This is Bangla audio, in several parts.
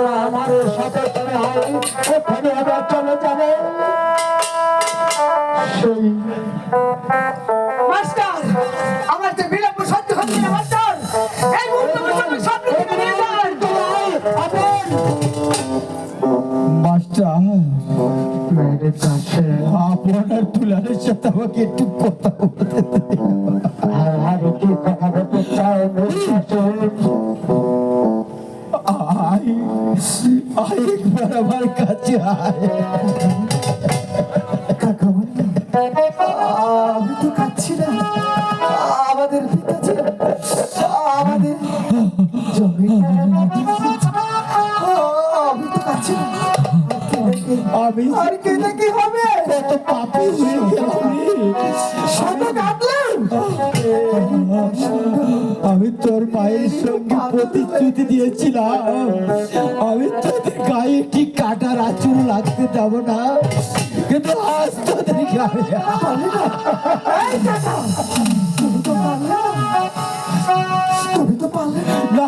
আপনারা আমার সাথে ওখানে আবার চলে যাবে। মাস্টার, আমার যে বিলম্ব সহ্য হচ্ছে না মাস্টার, এই মুহূর্তে আমাকে সামনে থেকে নিয়ে যান। মাস্টার, আপনার দুলারের সাথে আমাকে একটু কথা বলতে কি কথা বলতে চাই? একবার আমার কাছে আমি তো খাচ্ছি না, আমাদের পিতাজি আমাদের জমিদার মাটি আমি তো খাচ্ছি না। আমি আর কেটে কি হবে? কত পাপি হয়ে গেলাম রে। শত কাটলাম। আমি তোর মায়ের সঙ্গে প্রতিশ্রুতি দিয়েছিলাম আমি তোদের গায়ে ঠিক কাটার আঁচড় লাগতে যাব না, কিন্তু আজ তোদের গায়ে তুমি তো পারলে না। না,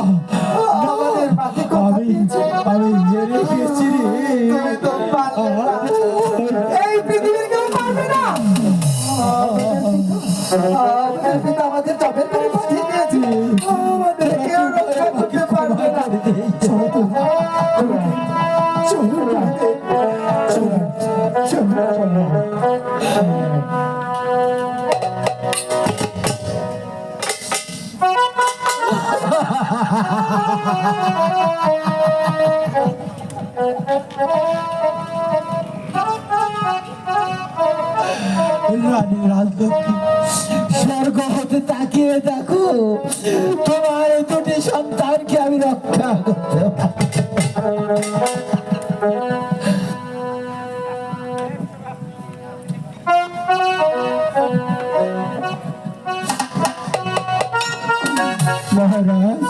আমাদের মাঝে কথা আমি দিয়েছে। আমি হেরে গেছি রে। তুমি তো পারলে না। এই পৃথিবীর কেউ পারবে না। আমাদের পিতা আমাদের জবের করে পাঠিয়ে দিয়েছে, আমাদের কেউ রক্ষা করতে পারবে না। চলো তো, চলো চলো চলো। রানী রাজলক্ষ্মী, স্বর্গ হতে তাকিয়ে দেখো তোমার দুটি সন্তানকে আমি রক্ষা করতে পারি। মহারাজ,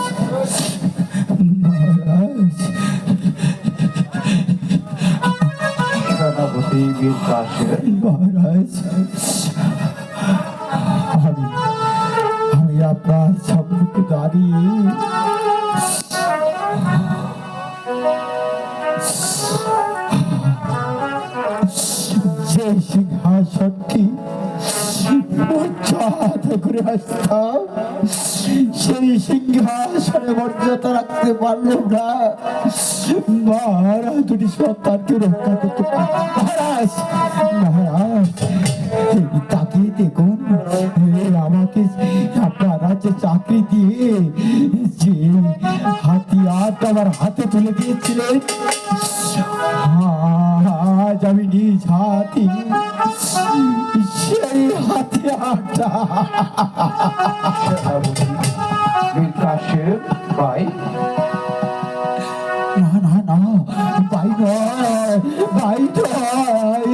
মহারাজ, সেনাপতি বীর কাশেম, মহারাজ, আমি আপনার সম্মুখে দাঁড়িয়ে যে সিংহাসনটি মর্যাদা করে আসতাম সেই সিংহাসনে মর্যাদা রাখতে পারলাম না। মহারাজ দুটি সন্তানকে রক্ষা করতে মহারাজ, মহারাজ তাকিয়ে দেখুন আমাকে আপনারা যে চাকরি দিয়ে যে হাতিয়ারটা আমার হাতে তুলে দিয়েছিলেন, আজ আমি নিজ হাতি সেই হাতিয়ারটা। সেনাপতি বীর কাশেম ভাই, না না না, ভাই নয়, ভাই নয়,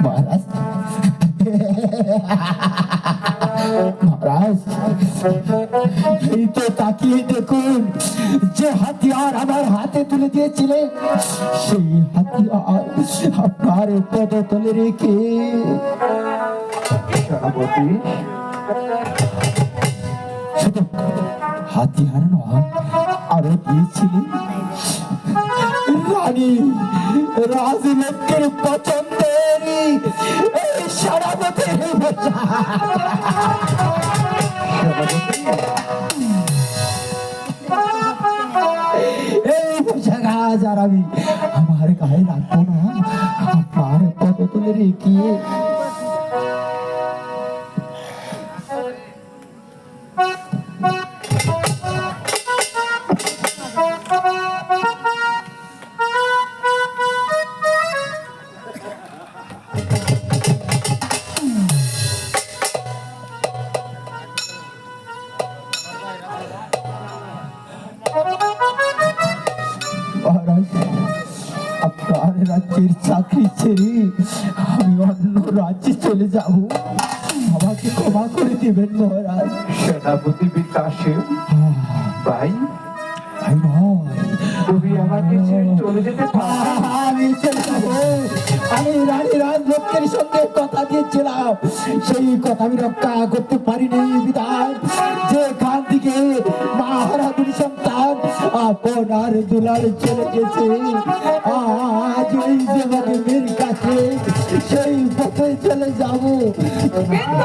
মহারাজ, মহারাজ, এই তো তাকিয়ে দেখুন যে হাতিয়ার আমার হাতে তুলে দিয়েছিলেন সেই হাতিয়ার আপনার পদতলে রেখে। সেনাপতি শুধু হাতিয়ার নয়, আরো দিয়েছিলেন রানী রাজলক্ষ্মীর পছন্দের এই সেনাপতির এই পোশাক আজ আর আমি আমার গায়ে রাখবো না, আপনার পদতলে রেখে। মহারাজ, আপনার রাজ্যের চাকরি ছেড়ে আমি অন্য রাজ্যে চলে যাব, আমাকে ক্ষমা করে দেবেন মহারাজ। সেনাপতি বীর কাশেম ভাই, ভাই নয়, তুমি আমাকে ছেড়ে চলে যেতে পারো? আমি চলে যাবো, আমি রানী রাজলক্ষ্মীর সঙ্গে কথা দিয়েছিলাম, সেই কথা আমি রক্ষা করতে পারিনি বিধান যেখান থেকে মাহারা দুই সন্তান আপনার দুলাল চলে গেছে, আজ ওই যুবকের মেয়ের কাছে সেই পথে চলে যাব। কিন্তু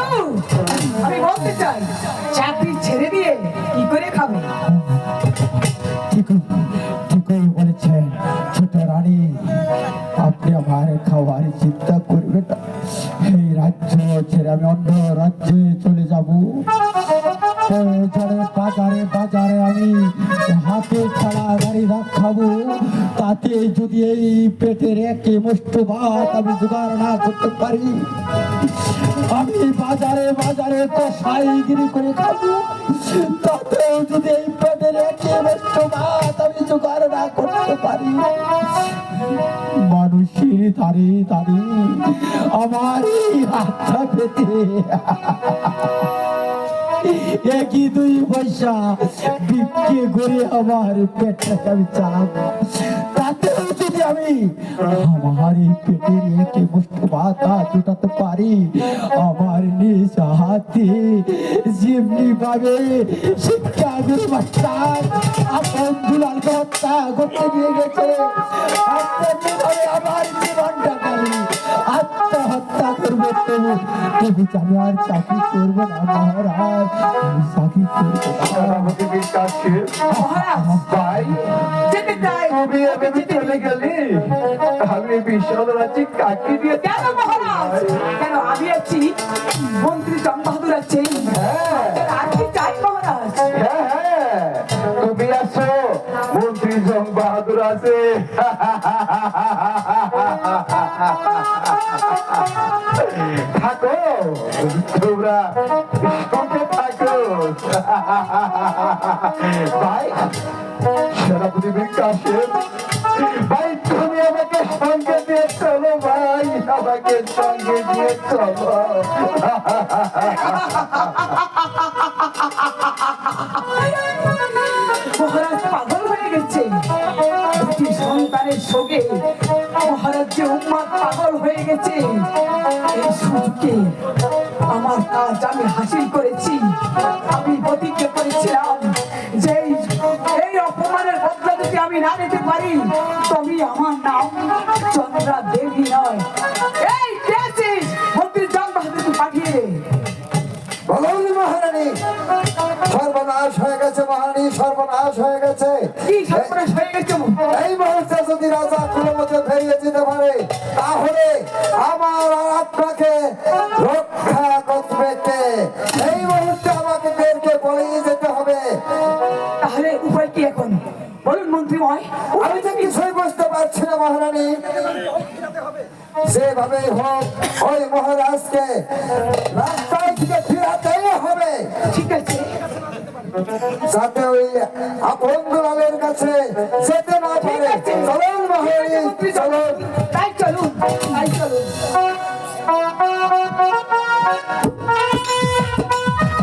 আমি বলতে চাই, চাকরি ছেড়ে দিয়ে কি করে খাবে? ঠিকই বলেছেন ছোট রানী, আপনি আমার খাওয়ার চিন্তা করবেন না। এই রাজ্য ছেড়ে আমি অন্য রাজ্যে চলে যাব। বাজারে বাজারে আমি হাতে ছাড়া গাড়ি খাবো, তাতে যদি এই পেটের একে মুষ্ট ভাত আমি জোগাড় না করতে পারি, আমি বাজারে বাজারে কসাইগিরি করে খাবো, তাতেও যদি এই পেটের একে মুষ্ট ভাত আমি জোগাড় না করতে পারি, মানুষের দাঁড়িয়ে দাঁড়িয়ে আমার এই হাতটা পেতে একই দুই পয়সা বিক্রি করে আমার পেটটাকে আমি চালাবো, তাতেও যদি আমি আমার এই পেটের একে মুষ্ট ভাত জোটাতে পারি, আমার নিজ হাতে যেমনি ভাবে শিক্ষা গুরু মাস্টার আপন দুলালকে হত্যা করতে নিয়ে গেছে, তেমনি ভাবে আমার জীবনটাকে আমি আত্মহত্যা করবো। তবু আমি আর চাকরি করবো না মহারাজ, আমি চাকরি করবো না। সেনাপতি বীর কাশেম মহারাজ ভাই, যেতে চাই। তুমি এভাবে চলে গেলে আমি বিশাল রাজ্যে কাকে দিয়ে কেন মহারাজ? কেন আমি আছি, মন্ত্রী জং বাহাদুর আছে, আর কি চাই মহারাজ? হ্যাঁ হ্যাঁ, তুমি আছো, মন্ত্রী জং বাহাদুর আছে। থাকো তোমরা সঙ্গে থাকো। ভাই সেনাপতি বীর কাশেম ভাই, তুমি আমাকে সঙ্গে দিয়ে চলো ভাই, আমাকে সঙ্গে দিয়ে চলো। মহারাজ পাগল হয়ে গেছে, দুটি সন্তানের সঙ্গে মহারাজ যে উম্মাদ পাগল হয়ে গেছে। এই সুযোগে আমার কাজ আমি হাসিল করেছি। আমি প্রতিজ্ঞা করেছিলাম যে এই অপমানের বদলা যদি আমি না নিতে পারি, তবে আমার নাম চন্দ্রা দেবী নয়। এই কে আছিস? মন্ত্রী জং বাহাদুরকে পাঠিয়ে দে। বলুন মহারানী, সর্বনাশ হয়ে গেছে মহারানী, সর্বনাশ হয়ে গেছে। কি সর্বনাশ হয়ে গেছে? এই মুহূর্তে যদি রাজা খুলে মধ্যে ফেরিয়ে যেতে পারে, তাহলে আমার আর আপনাকে রক্ষা করবে কে? এই মুহূর্তে আমাকে দেরকে পড়িয়ে যেতে হবে। তাহলে উপায় কি এখন বলুন মন্ত্রীময়? আমি তো কিছুই বুঝতে পারছি না মহারানী। যেভাবে হোক ওই মহারাজকে রাস্তায় থেকে ফিরাতেই হবে, ঠিক আছে, যাতে ওই আপন দুলালের কাছে যেতে না ঠিক পারে। আছে। চলুন মহারানী, চলুন। তাই চলুন, তাই চলুন।